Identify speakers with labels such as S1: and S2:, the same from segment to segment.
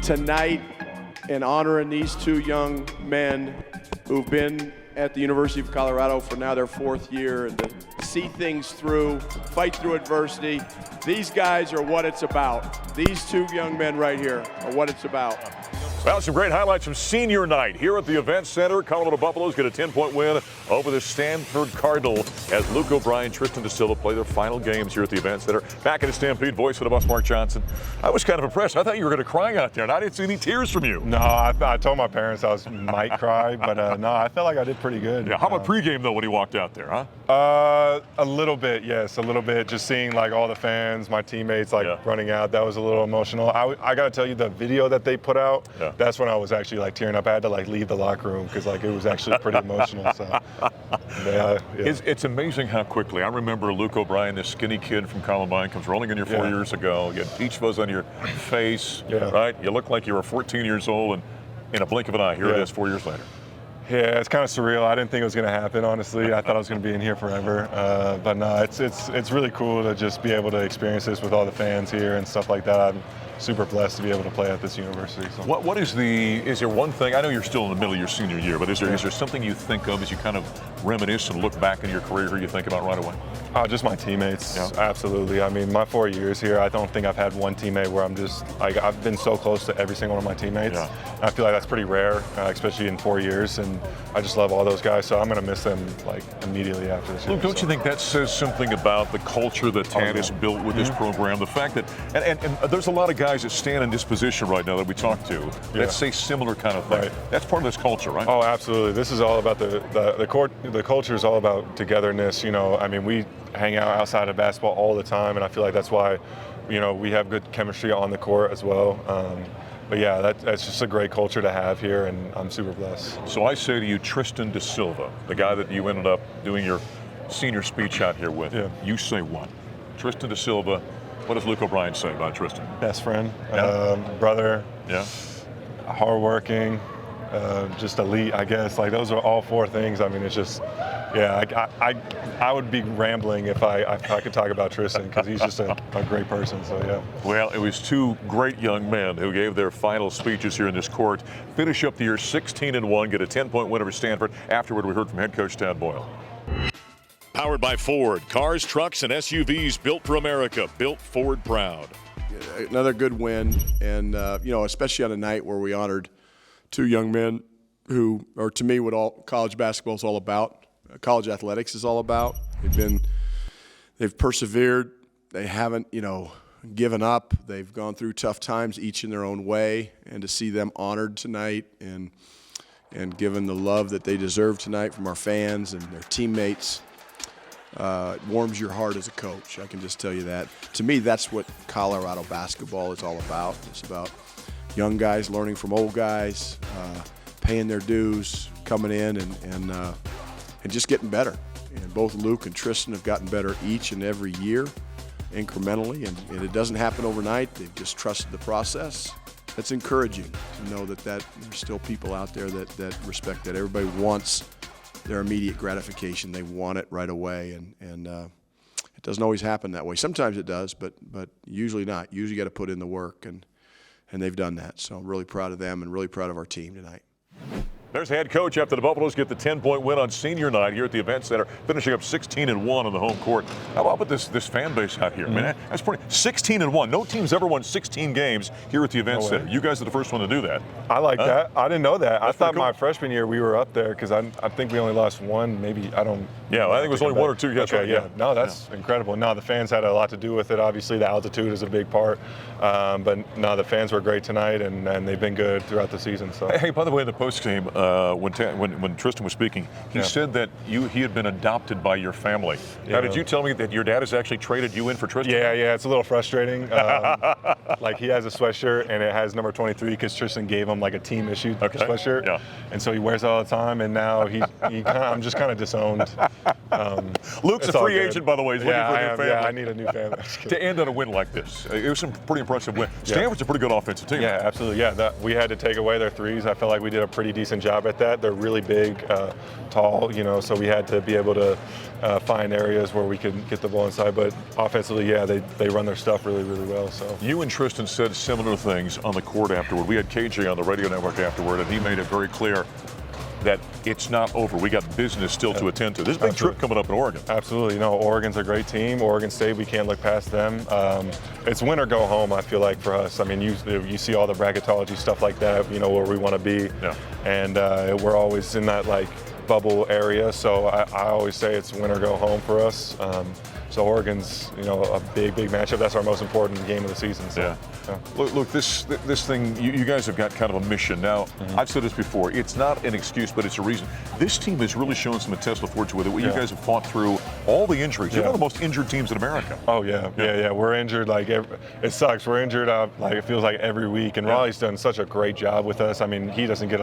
S1: tonight and honoring these two young men who've been at the University of Colorado for now their 4th year, and to see things through, fight through adversity. These guys are what it's about. These two young men right here are what it's about.
S2: Well, some great highlights from senior night here at the Event Center. Colorado Buffaloes get a 10-point win over the Stanford Cardinal as Luke O'Brien, Tristan Da Silva play their final games here at the Event Center. Back in the Stampede, voice of the Buff, Mark Johnson. I was kind of impressed. I thought you were going to cry out there, and I didn't see any tears from you.
S3: No, I told my parents I might cry, but no, I felt like I did pretty good.
S2: Yeah, how about pregame, though, when he walked out there, huh?
S3: A little bit, yes, a little bit. Just seeing like all the fans, my teammates running out, that was a little emotional. I got to tell you, the video that they put out, that's when I was actually like tearing up. I had to like leave the locker room because like it was actually pretty emotional. So yeah.
S2: It's amazing how quickly. I remember Luke O'Brien, this skinny kid from Columbine, comes rolling in here 4 years ago. You had peach fuzz on your face, right? You look like you were 14 years old, and in a blink of an eye, here it is 4 years later.
S3: Yeah, it's kind of surreal. I didn't think it was going to happen, honestly. I thought I was going to be in here forever. But no, it's really cool to just be able to experience this with all the fans here and stuff like that. I'm super blessed to be able to play at this university. So.
S2: What is there one thing, I know you're still in the middle of your senior year, but is there something you think of as you kind of reminisce and look back in your career here you think about right away?
S3: Just my teammates, absolutely. I mean, my 4 years here, I don't think I've had one teammate where I'm just, like, I've been so close to every single one of my teammates. I feel like that's pretty rare, especially in 4 years, and I just love all those guys, so I'm going to miss them, like, immediately after this year.
S2: Luke, don't you think that says something about the culture that Tad has built with this program? The fact that, and there's a lot of guys that stand in this position right now that we talk to that say similar kind of thing. That's part of this culture, right?
S3: Oh, absolutely. This is all about the culture is all about togetherness. You know, I mean, we hang out outside of basketball all the time, and I feel like that's why, you know, we have good chemistry on the court as well. But yeah, that's just a great culture to have here, and I'm super blessed.
S2: So I say to you, Tristan Da Silva, the guy that you ended up doing your senior speech out here with, you say what? Tristan Da Silva, what does Luke O'Brien say about Tristan?
S3: Best friend, brother, hardworking, just elite, I guess. Like, those are all 4 things. I mean, it's just, I would be rambling if I could talk about Tristan, because he's just a great person, so yeah.
S2: Well, it was 2 great young men who gave their final speeches here in this court. Finish up the year 16-1, get a 10-point win over Stanford. Afterward, we heard from head coach Tad Boyle. Powered by Ford, cars, trucks, and SUVs built for America, built Ford proud.
S1: Another good win, and you know, especially on a night where we honored 2 young men who are, to me, what all college basketball is all about. College athletics is all about. They've persevered. They haven't, you know, given up. They've gone through tough times, each in their own way, and to see them honored tonight and given the love that they deserve tonight from our fans and their teammates. It warms your heart as a coach. I can just tell you that. To me, that's what Colorado basketball is all about. It's about young guys learning from old guys, paying their dues, coming in and just getting better. And both Luke and Tristan have gotten better each and every year, incrementally, and it doesn't happen overnight. They've just trusted the process. That's encouraging to know that there's still people out there that respect that. Everybody wants their immediate gratification. They want it right away, and it doesn't always happen that way. Sometimes it does, but usually not. Usually you got to put in the work, and they've done that. So I'm really proud of them and really proud of our team tonight.
S2: There's head coach after the Buffaloes get the 10-point win on senior night here at the Event Center, finishing up 16-1 on the home court. How about this fan base out here? Man, that's pretty. 16-1. No team's ever won 16 games here at the Event Center. You guys are the first one to do that.
S3: I like that. I didn't know that.
S2: That's
S3: I thought
S2: cool.
S3: My freshman year we were up there, because I think we only lost 1. Maybe I don't.
S2: Yeah, I think it was only 1 or 2. That's right.
S3: Yeah. No, that's incredible. No, the fans had a lot to do with it. Obviously, the altitude is a big part. But no, the fans were great tonight, and they've been good throughout the season. So.
S2: Hey, by the way, in the postgame, when Tristan was speaking, he said that he had been adopted by your family. Now, did you tell me that your dad has actually traded you in for Tristan?
S3: Yeah, it's a little frustrating. Like, he has a sweatshirt, and it has number 23 because Tristan gave him like a team-issued sweatshirt. Yeah. And so he wears it all the time, and now I'm just kind of disowned.
S2: Luke's a free agent, by the way. He's looking for a new family.
S3: Yeah, I need a new family.
S2: To end on a win like this, it was some pretty impressive win. Stanford's a pretty good offensive team.
S3: Yeah, absolutely. Yeah, we had to take away their threes. I felt like we did a pretty decent job job at that. They're really big, tall, so we had to be able to find areas where we could get the ball inside. But offensively, yeah, they run their stuff really, really well. So
S2: you and Tristan said similar things on the court afterward. We had KJ on the radio network afterward, and he made it very clear that it's not over. We got business still to attend to. There's a big trip coming up in Oregon.
S3: Absolutely. Oregon's a great team. Oregon State, we can't look past them. It's win or go home, I feel like, for us. I mean, you see all the bracketology stuff like that, where we want to be. Yeah. And we're always in that, bubble area. So I always say it's win or go home for us. So Oregon's, a big, big matchup. That's our most important game of the season. So,
S2: yeah. Look, this thing, you guys have got kind of a mission. Now, I've said this before, it's not an excuse, but it's a reason. This team has really shown some intestinal fortitude with it. You guys have fought through all the injuries. You're one of the most injured teams in America.
S3: Oh, yeah. We're injured, it sucks. We're injured, it feels like every week. And Raleigh's done such a great job with us. I mean, he doesn't get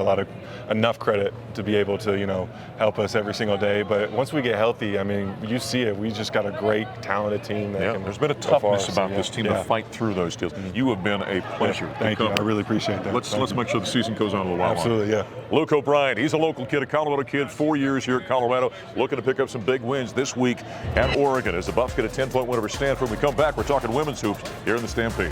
S3: enough credit to be able to, help us every single day. But once we get healthy, I mean, you see it. We just got a great, talented team.
S2: There's been a toughness about this team to fight through those deals. You have been a pleasure.
S3: Thank you. I really appreciate that.
S2: Let's make sure the season goes on a little while.
S3: Absolutely, yeah.
S2: Luke O'Brien, he's a local kid, a Colorado kid, 4 years here at Colorado, looking to pick up some big wins this week at Oregon as the Buffs get a 10-point win over Stanford. When we come back, we're talking women's hoops here in the Stampede.